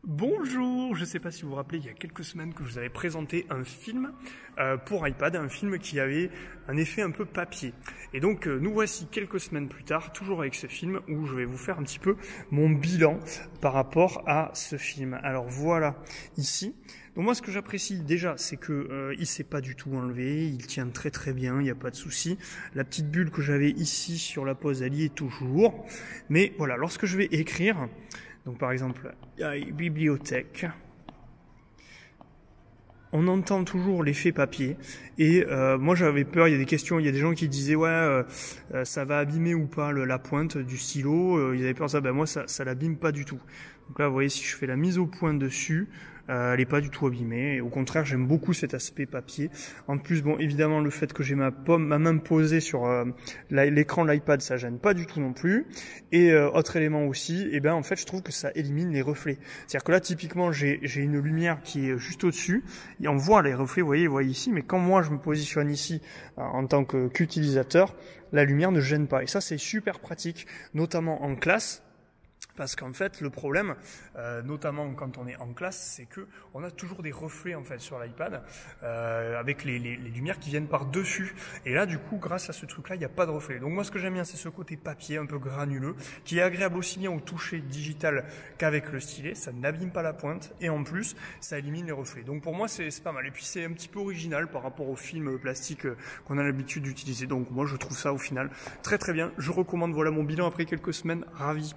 Bonjour, je ne sais pas si vous vous rappelez, il y a quelques semaines que je vous avais présenté un film pour iPad, un film qui avait un effet un peu papier. Et donc nous voici quelques semaines plus tard, toujours avec ce film, où je vais vous faire un petit peu mon bilan par rapport à ce film. Alors voilà, ici. Donc moi ce que j'apprécie déjà, c'est que il s'est pas du tout enlevé, il tient très très bien, il n'y a pas de souci. La petite bulle que j'avais ici sur la pause, elle y est toujours. Mais voilà, lorsque je vais écrire, donc par exemple, bibliothèque, on entend toujours l'effet papier. Et moi j'avais peur, il y a des questions, il y a des gens qui disaient ouais, ça va abîmer ou pas la pointe du stylo. Ils avaient peur de ça, ben moi ça l'abîme pas du tout. Donc là vous voyez, si je fais la mise au point dessus, elle est pas du tout abîmée. Et au contraire, j'aime beaucoup cet aspect papier. En plus, bon, évidemment, le fait que j'ai ma main posée sur l'écran de l'iPad, ça gêne pas du tout non plus. Et autre élément aussi, eh ben en fait, je trouve que ça élimine les reflets. C'est-à-dire que là, typiquement, j'ai une lumière qui est juste au-dessus et on voit les reflets. Vous voyez ici. Mais quand moi je me positionne ici en tant qu'utilisateur, la lumière ne gêne pas. Et ça, c'est super pratique, notamment en classe. Parce qu'en fait, le problème, notamment quand on est en classe, c'est que on a toujours des reflets en fait sur l'iPad avec les lumières qui viennent par dessus. Et là, du coup, grâce à ce truc-là, il n'y a pas de reflet. Donc moi, ce que j'aime bien, c'est ce côté papier un peu granuleux, qui est agréable aussi bien au toucher digital qu'avec le stylet. Ça n'abîme pas la pointe et en plus, ça élimine les reflets. Donc pour moi, c'est pas mal. Et puis c'est un petit peu original par rapport aux films plastiques qu'on a l'habitude d'utiliser. Donc moi, je trouve ça au final très très bien. Je recommande. Voilà mon bilan après quelques semaines. Ravi.